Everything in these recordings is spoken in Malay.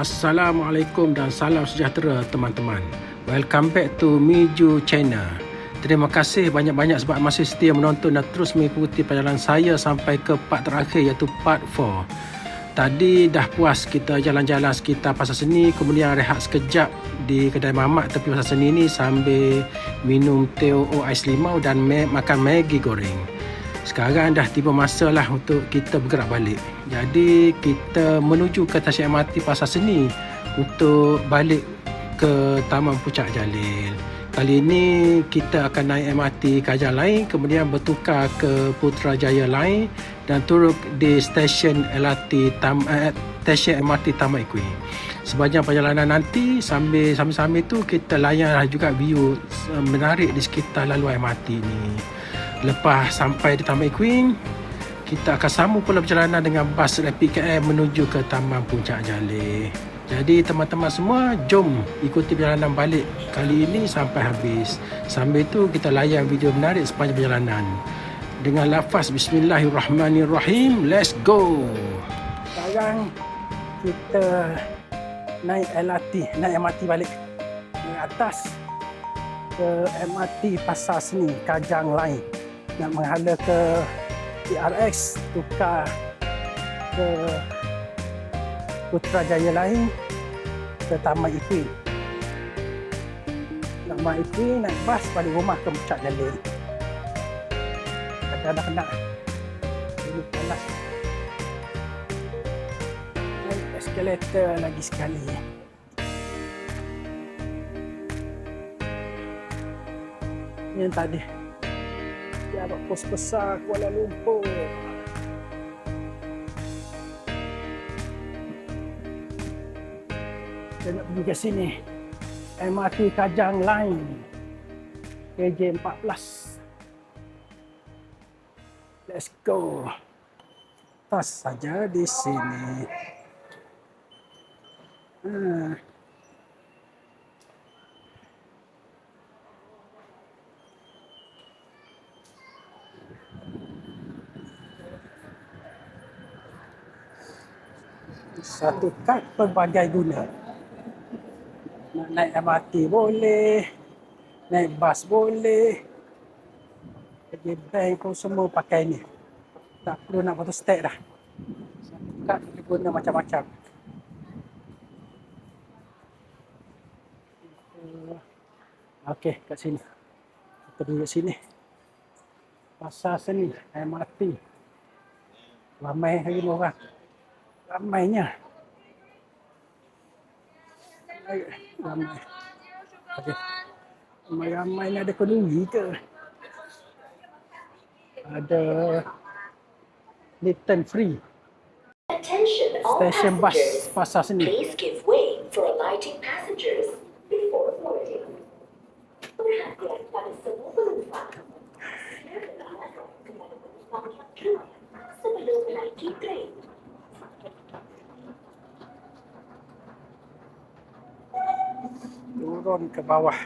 Assalamualaikum dan salam sejahtera teman-teman. Welcome back to Miju Channel. Terima kasih banyak-banyak sebab masih setia menonton dan terus mengikuti perjalanan saya sampai ke part terakhir iaitu part 4. Tadi dah puas kita jalan-jalan sekitar Pasar Seni, kemudian rehat sekejap di kedai mamak tepi Pasar Seni ni sambil minum teh ais limau dan makan Maggi goreng. Sekarang dah tiba masa lah untuk kita bergerak balik. Jadi kita menuju ke stesen MRT Pasar Seni untuk balik ke Taman Puncak Jalil. Kali ini kita akan naik MRT Kajang lain, kemudian bertukar ke Putrajaya lain dan turun di stesen stesen MRT Taman Equine. Sepanjang perjalanan nanti sambil tu kita layan juga view menarik di sekitar laluan MRT ni. Lepas sampai di Taman Equine, kita akan sambung pula perjalanan dengan bas Rapid KL menuju ke Taman Puncak Jalil. Jadi teman-teman semua, jom ikuti perjalanan balik kali ini sampai habis. Sambil itu kita layan video menarik sepanjang perjalanan. Dengan lafaz Bismillahirrahmanirrahim, let's go! Sekarang kita naik MRT balik. Naik atas ke MRT Pasar Seni Kajang lain. Nak menghala ke TRX, tukar ke Putrajaya lain, ke Taman Equine. Taman Equine naik bas balik rumah ke Puncak Jalil. Dah kena ini panas. Naik eskalator lagi sekali. Yang tadi ada pos besar Kuala Lumpur. Kita nak pergi ke sini. MRT Kajang Line KJ14. Let's go. Tas saja di sini. Satu kad pelbagai guna. Nak naik MRT boleh, naik bas boleh, pergi bank pun semua pakai ni. Tak perlu nak photostat dah. Satu kad boleh guna macam-macam. Okey, kat sini. Kita duduk sini. Pasar Seni, MRT. Ramai hari ni orang. Ramainya. Ramai. Okey. Ramai ni ada kenduri ke? Ada Lipton free. Stesen bas Pasar Seni. Please give way for alighting passengers before boarding. Perhatian pada semua penumpang. Sebelum menaiki train. Turun ke bawah.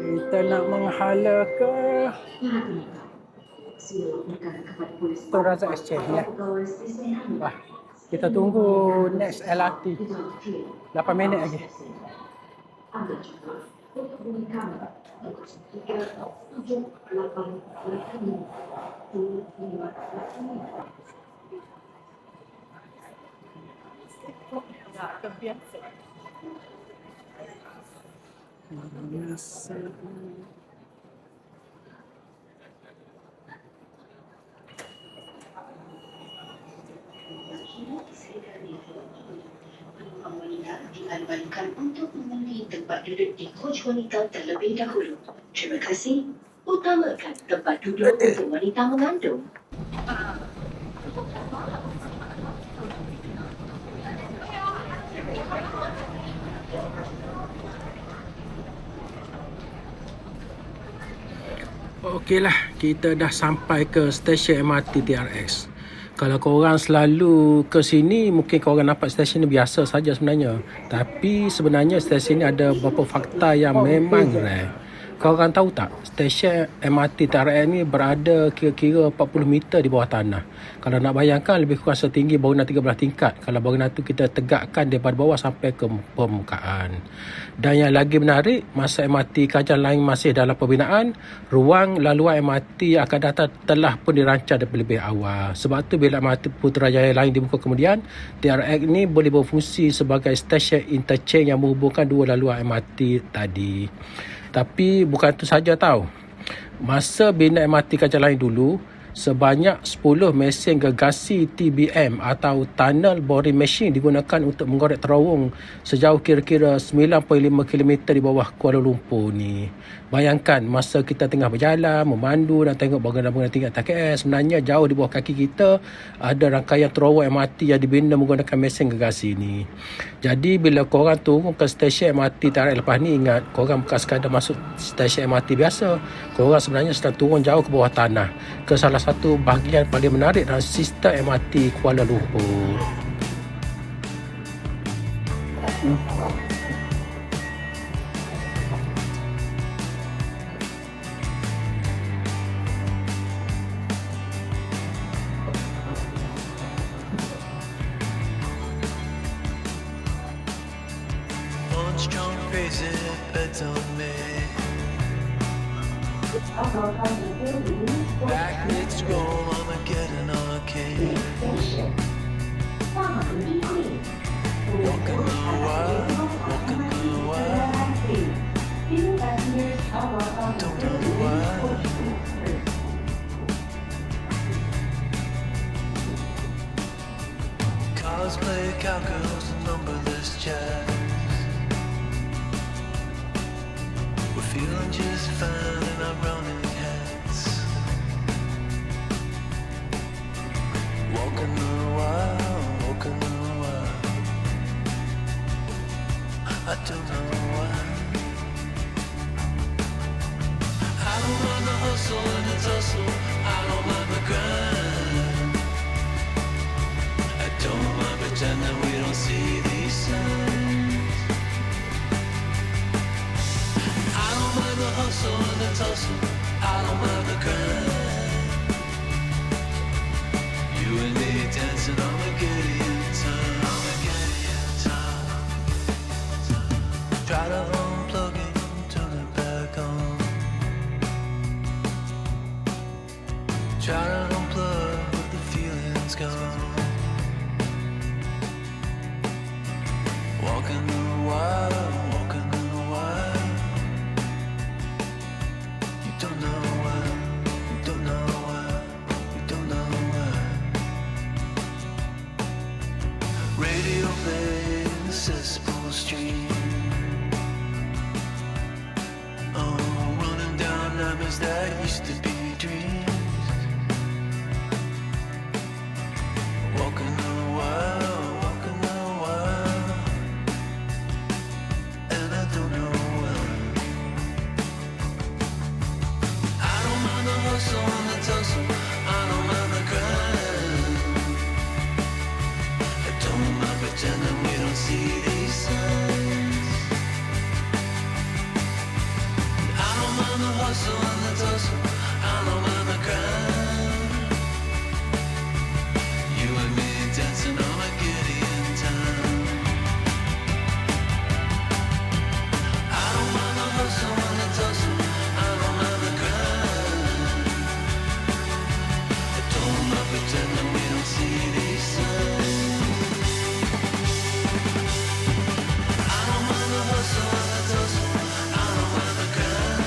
Kita nak menghala ke Tun Razak Exchange ya. Kita tunggu next LRT 8 minit lagi. Biasa. Dianjurkan untuk mengundi tempat duduk di coach wanita terlebih dahulu. Terima kasih. Utamakan tempat duduk untuk wanita mengandung. Okeylah, kita dah sampai ke stesen MRT TRX. Kalau korang selalu ke sini, mungkin korang nampak stesen ni biasa saja sebenarnya. Tapi sebenarnya stesen ni ada beberapa fakta yang memang rare. Kau orang tahu tak, stesen MRT TRX ni berada kira-kira 40 meter di bawah tanah. Kalau nak bayangkan, lebih kurang setinggi bangunan 13 tingkat. Kalau bangunan tu kita tegakkan daripada bawah sampai ke permukaan. Dan yang lagi menarik, masa MRT Kajar Line masih dalam pembinaan, ruang laluan MRT yang akan datang telah pun dirancang daripada lebih awal. Sebab tu bila MRT Putrajaya Line dibuka kemudian, TRX ni boleh berfungsi sebagai stesen interchange yang menghubungkan dua laluan MRT tadi. Tapi bukan itu saja tau. Masa bina MRT Kajar Line dulu, sebanyak 10 mesin gergasi TBM atau Tunnel Boring Machine digunakan untuk menggorek terowong sejauh kira-kira 9.5 km di bawah Kuala Lumpur ni. Bayangkan masa kita tengah berjalan, memandu dan tengok bangunan-bangunan tingkat TKS, sebenarnya jauh di bawah kaki kita ada rangkaian terowong MRT yang dibina menggunakan mesin gergasi ni. Jadi bila korang turun ke stesen MRT TRX lepas ni, ingat korang bukan sekadar masuk stesen MRT biasa. Korang sebenarnya sedang turun jauh ke bawah tanah, ke salah satu bahagian paling menarik dalam sistem MRT Kuala Lumpur. Punch drunk crazy bets on me. Back let's go, I'ma get an arcade. Walking the wild, walking the wild. Don't know why. Cosplay cowgirls and numberless jazz. We're feeling just fine in our running hats. Walking the wild, walking the wild. I don't know why. I don't mind the hustle and the tussle. I don't mind the grind. I don't mind pretending we don't see these signs. I don't mind the hustle and the tussle. I don't mind the grind. You and me dancing on the Gideon time. On the Gideon time. Try to unplug it, turn it back on. Try to unplug, but the feeling's gone. Walking the wild, walking the wild. You don't know why, you don't know why, you don't know why. Radio play in the cesspool stream. Oh, running down nightmares that used to be dreams. Walking the wild, walking the wild. And I don't know why. I don't mind the hustle and the tussle. I don't mind the grind. I don't mind pretending we don't see these signs. I don't mind the hustle and the tussle. I don't mind the grind. You and me dancing on a Gideon time. I don't mind the hustle and the tussle. I don't mind the grind. I don't mind pretending we don't see these signs. I don't mind the hustle and the tussle. I don't mind the grind.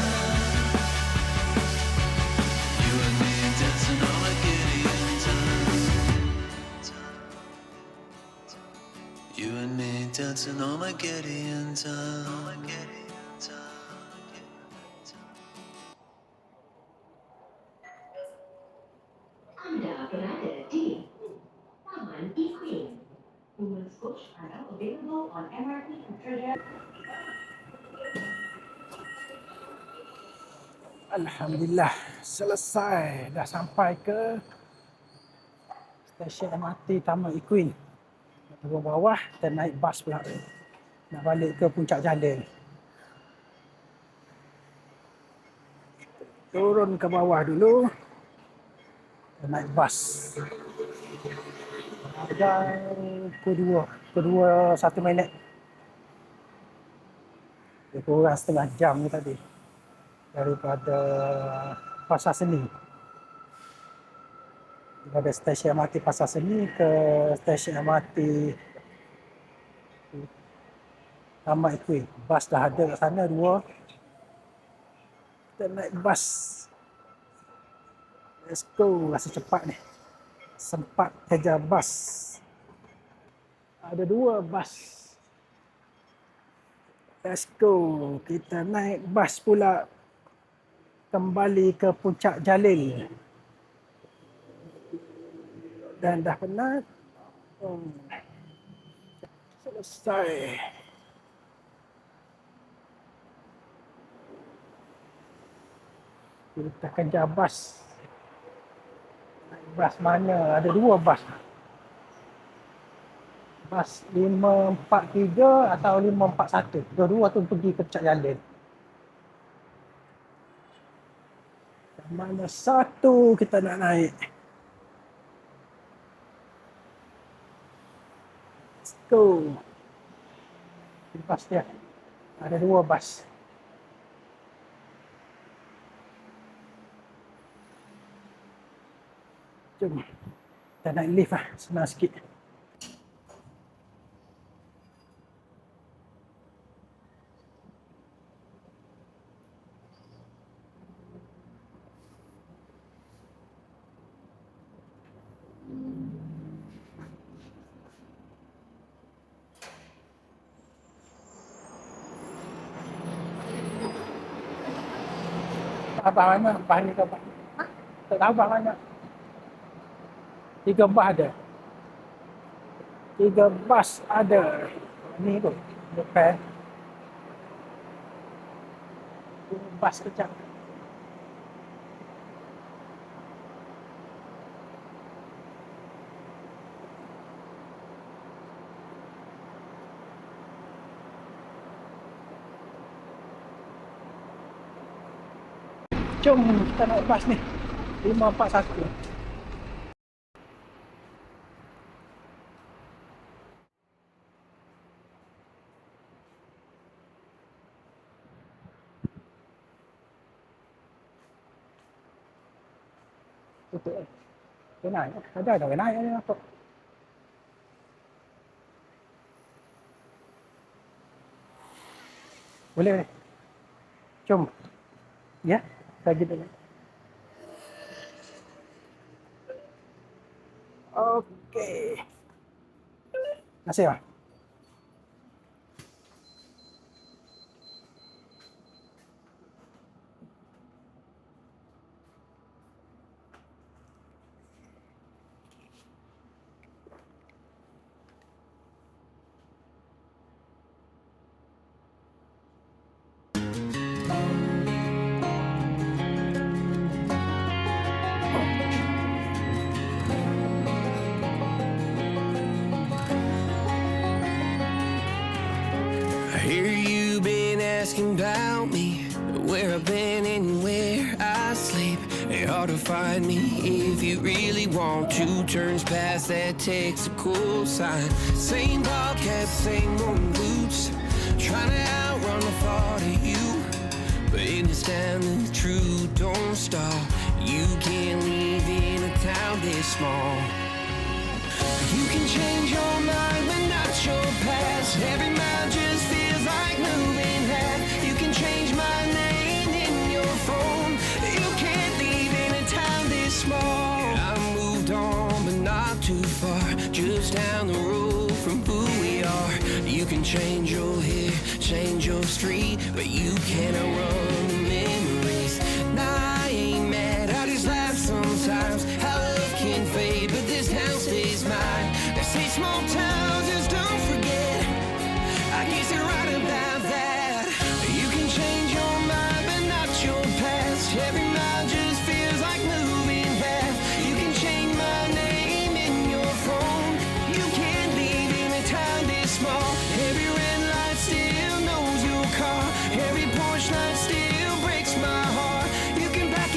You and me dancing on a Gideon time. You and me dancing on a Gideon time. Anda berada di Taman Equine. Women's coach are now available on MRT Putrajaya. Alhamdulillah, selesai. Dah sampai ke stesen MRT Taman Equine. Turun bawah dan naik bas pula. Nak balik ke puncak jalan. Turun ke bawah dulu. Naik bas. Dan kedua 1 minit. Dia kurang setengah jam ni tadi. Daripada Pasar Seni. Daripada stesen MRT Pasar Seni ke stesen MRT Taman Equine. Bas dah ada kat sana 2. Kita naik bas. Let's go. Rasa cepat ni. Sempat kejar bas. Ada 2 bas. Let's go. Kita naik bas pula. Kembali ke Puncak Jalil. Dan dah penat. Selesai. Kita kejar bas. Naik bas mana? Ada 2 bas. Bas 543 atau 541. Dua-dua tu pergi ke Puncak Jalil. Yang mana satu kita nak naik? Let's go. Bas dia. Ada 2 bas. Jom. Kita naik lift lah. Senang sikit. Abang mana? Bah ni ke abang? Tak tahu abang mana. 3 bas ada. 3 bas ada. Ni tu. Depan. 2 bas kejap. Jom kita naik bas ni. 541. Tutup. Cái này, cái này apa? Boleh. Jom. Ya. Lagi dulu. Okey. Terima kasih, Pak. I hear you been asking about me, where I've been and where I sleep. It's hard to find me if you really want to. Turns past that takes a cool sign. Same podcast, same old boots, trying to outrun the thought of you. But in this town, the truth don't stop. You can't live in a town this small. You can change your mind, but not your past. Every mile just feels like moving half. You can change my name in your phone. You can't live in a town this small. I moved on, but not too far. Just down the road from who we are. You can change your hair, change your street, but you can't outrun the memories. Nah, I ain't mad, I just laugh sometimes. How love can fade, but this town stays mine. They say small towns just don't forget. I guess you're right about that. You can change your mind, but not your past. Every mile just feels like moving back. You can change my name in your phone. You can't live in a town this small. Every red light still knows your car. Every Porsche light still breaks my heart. You can back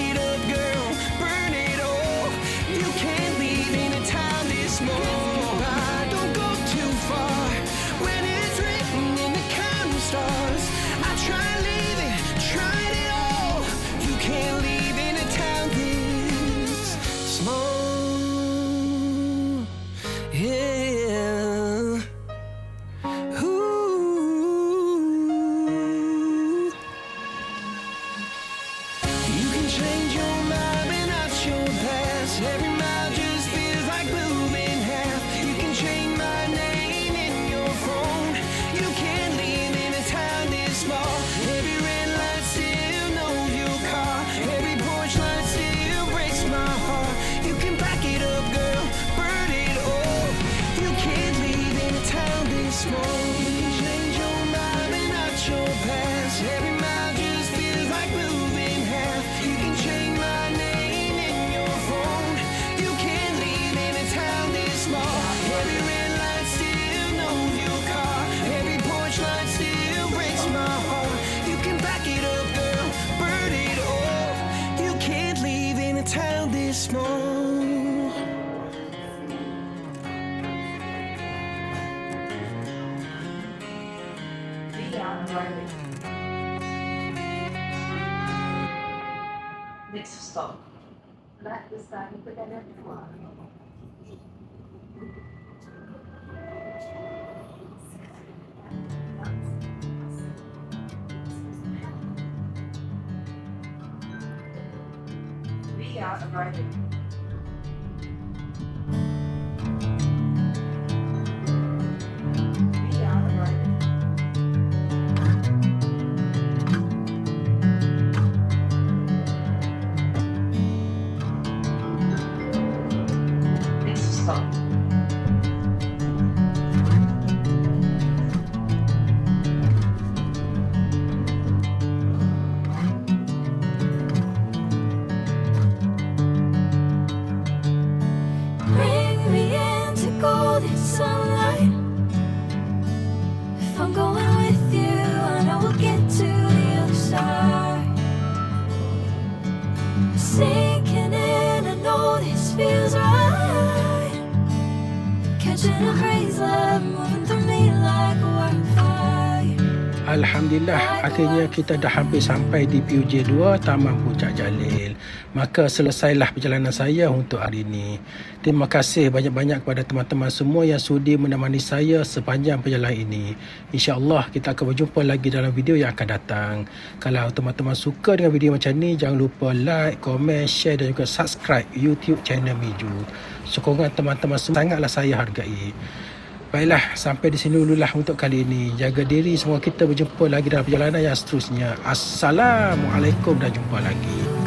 this small. You can change your mind and not your past. Every mile just feels like moving half. You can change my name in your phone. You can't leave in a town this small. Every red light still knows your car. Every porch light still breaks my heart. You can back it up, girl, burn it off. You can't leave in a town this small. Next stop. Berat besar Perdana Tua. We are arriving. We are arriving. Next stop. Bring me into golden sunlight. If I'm going with you, I know we'll get to the other side. Sinking in, I know this feels right. Catching a breeze, love moving through me like a wildfire. Alhamdulillah, akhirnya kita dah hampir sampai di PUJ 2 Taman Puncak Jalil. Maka selesailah perjalanan saya untuk hari ini. Terima kasih banyak-banyak kepada teman-teman semua yang sudi menemani saya sepanjang perjalanan ini. InsyaAllah kita akan berjumpa lagi dalam video yang akan datang. Kalau teman-teman suka dengan video macam ni, jangan lupa like, komen, share dan juga subscribe YouTube channel Miju. Sokongan teman-teman semua sangatlah saya hargai. Baiklah, sampai di sini dululah untuk kali ini. Jaga diri semua, kita berjumpa lagi dalam perjalanan yang seterusnya. Assalamualaikum dan jumpa lagi.